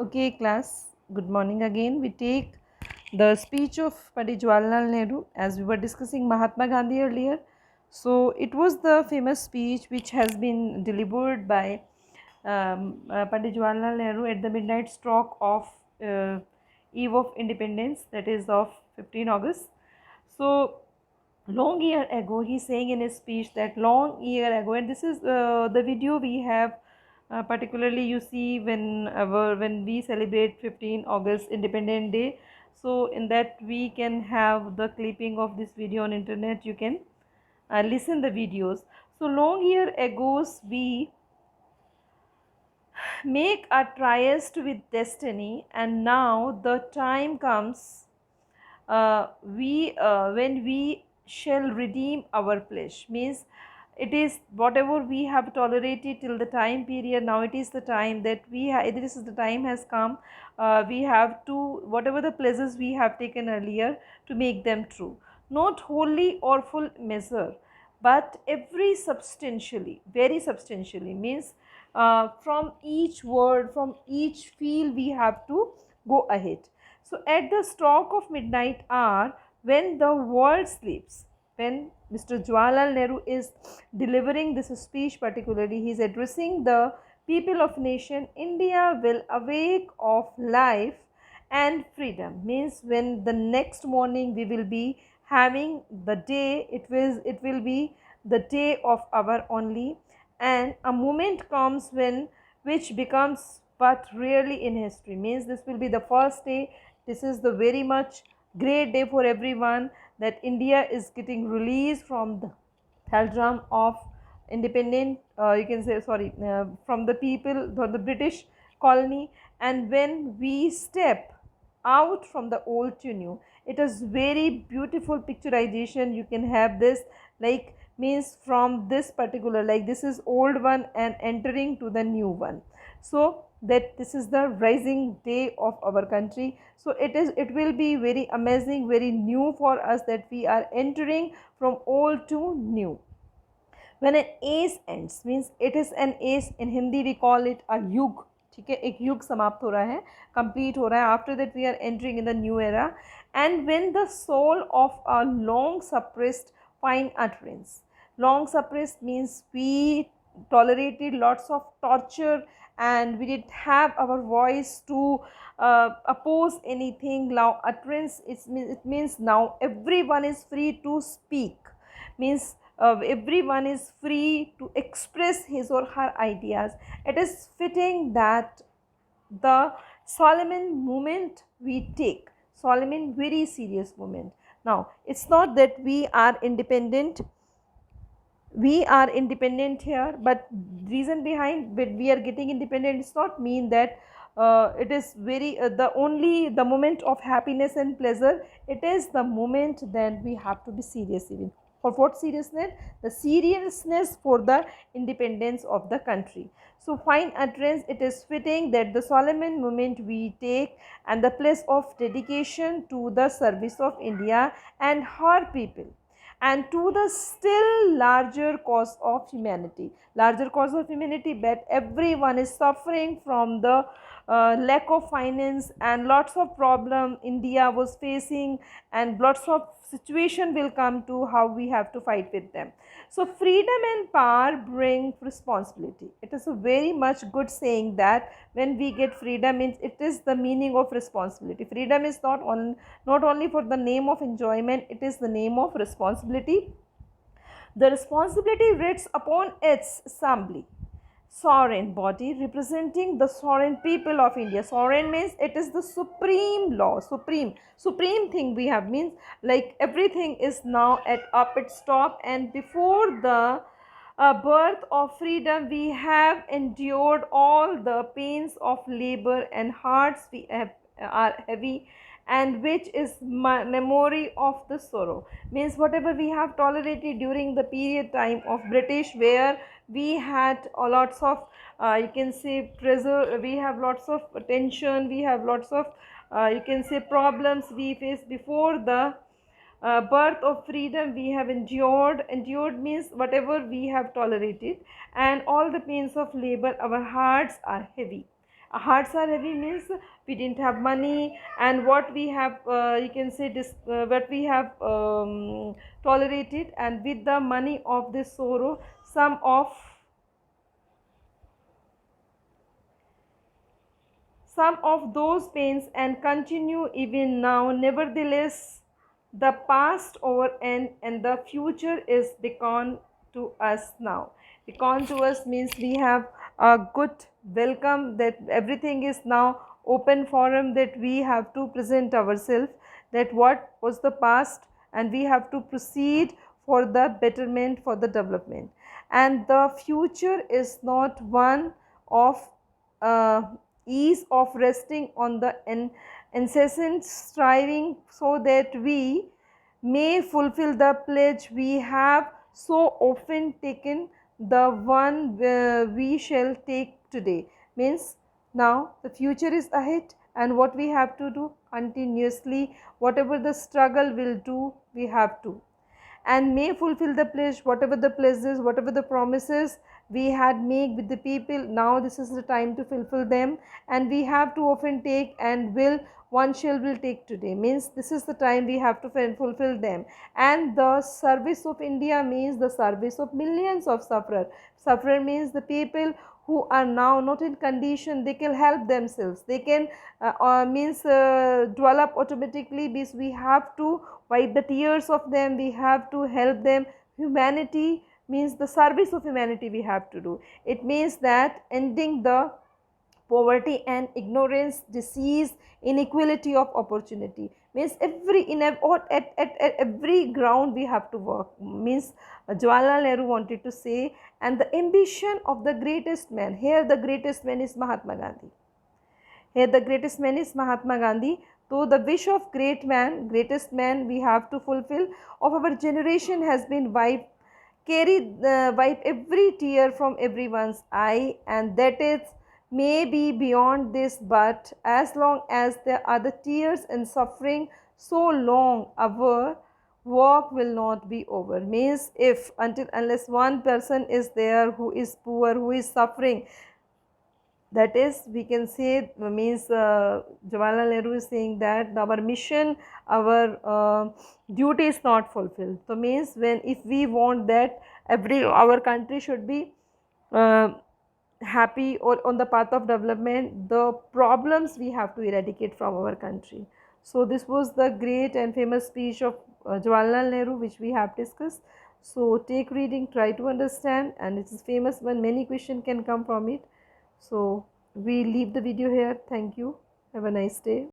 Okay, class, good morning again. We take the speech of Pandit Jawaharlal Nehru as we were discussing Mahatma Gandhi earlier. So, it was the famous speech which has been delivered by Pandit Jawaharlal Nehru at the midnight stroke of uh, Eve of Independence, that is of 15 August. So, long year ago, he's saying in his speech that long year ago, and this is the video we have. Particularly, you see when we celebrate 15 August Independent Day. So in that we can have the clipping of this video on internet. You can listen the videos. So long year ago, we make a tryst with destiny, and now the time comes we when we shall redeem our flesh, means it is whatever we have tolerated till the time period. Now it is the time that this is the time has come. We have to, whatever the pleasures we have taken earlier, to make them true, not wholly or full measure, but every substantially, very substantially, means from each word, from each feel we have to go ahead. So at the stroke of midnight hour, when the world sleeps, when Mr. Jawaharlal Nehru is delivering this speech, particularly he is addressing the people of nation, India will awake of life and freedom. Means when the next morning we will be having the day, it will be the day of our only, and a moment comes when which becomes but rarely in history. Means this will be the first day. This is the very much great day for everyone, that India is getting released from the thraldom of independent, you can say, sorry, from the people, for the British colony. And when we step out from the old to new, it is very beautiful picturization. You can have this, like, means from this particular, like, this is old one and entering to the new one. So that this is the rising day of our country. So it will be very amazing, very new for us, that we are entering from old to new. When an age ends, means it is an age, in Hindi we call it a युग. ठीक है, एक युग समाप्त हो रहा है, complete हो रहा है. After that we are entering in the new era. And when the soul of a long suppressed find utterance. Long suppressed means we tolerated lots of torture, and we didn't have our voice to oppose anything. Now utterance, it means now everyone is free to speak. Means everyone is free to express his or her ideas. It is fitting that the Solomon movement we take, Solomon very serious movement. Now it's not that we are independent, we are independent here, but reason behind that we are getting independent does not mean that it is very the only the moment of happiness and pleasure. It is the moment that we have to be serious. Even for what seriousness? The seriousness for the independence of the country. So fine utterance, it is fitting that the Solomon movement we take, and the place of dedication to the service of India and her people, and to the still larger cause of humanity. Larger cause of humanity, that everyone is suffering from the lack of finance, and lots of problem India was facing, and lots of situation will come to how we have to fight with them. So freedom and power bring responsibility. It is a very much good saying that when we get freedom, means it is the meaning of responsibility. Freedom is not only for the name of enjoyment, it is the name of responsibility. The responsibility rests upon its assembly, sovereign body representing the sovereign people of India. Sovereign means it is the supreme law, supreme thing we have, means like everything is now at up its top. And before the birth of freedom, we have endured all the pains of labor, and hearts we have, are heavy, and which is memory of the sorrow. Means whatever we have tolerated during the period time of British, where we had lots of you can say pressure, we have lots of tension, we have lots of you can say problems we face. Before the birth of freedom, we have endured means whatever we have tolerated, and all the pains of labor, our hearts are heavy. Hearts are heavy means we didn't have money, and what we have, you can say this, what we have tolerated, and with the money of this sorrow, some of those pains and continue even now. Nevertheless, the past over and the future is beckoned to us now. Beckoned to us means we have a good welcome, that everything is now open forum, that we have to present ourselves, that what was the past, and we have to proceed for the betterment, for the development. And the future is not one of uh, ease of resting on the incessant striving, so that we may fulfill the pledge we have so often taken, the one we shall take today. Means now the future is ahead, and what we have to do continuously, whatever the struggle will do, we have to, and may fulfill the pledge, whatever the pledges, whatever the promises we had made with the people. Now this is the time to fulfill them, and we have to often take, and one shall will take today. Means this is the time we have to fulfill them. And the service of India means the service of millions of sufferer. Sufferer means the people who are now not in condition, they can help themselves, they can means develop automatically, because we have to wipe the tears of them, we have to help them. Humanity means the service of humanity we have to do. It means that ending the poverty and ignorance, disease, inequality of opportunity. Means every in at every ground we have to work. Means Jawaharlal Nehru wanted to say, and the ambition of the greatest man, here the greatest man is Mahatma Gandhi. Here the greatest man is Mahatma Gandhi. So the wish of greatest man we have to fulfill of our generation has been wipe every tear from everyone's eye, and that is may be beyond this, but as long as there are the tears and suffering, so long our work will not be over. Means if until unless one person is there who is poor, who is suffering, that is, we can say, means Jawaharlal Nehru is saying that our mission, our duty is not fulfilled. So means when if we want that every our country should be uh, happy or on the path of development, the problems we have to eradicate from our country. So this was the great and famous speech of Jawaharlal Nehru, which we have discussed. So take reading, try to understand, and it is famous when many questions can come from it. So we leave the video here. Thank you. Have a nice day.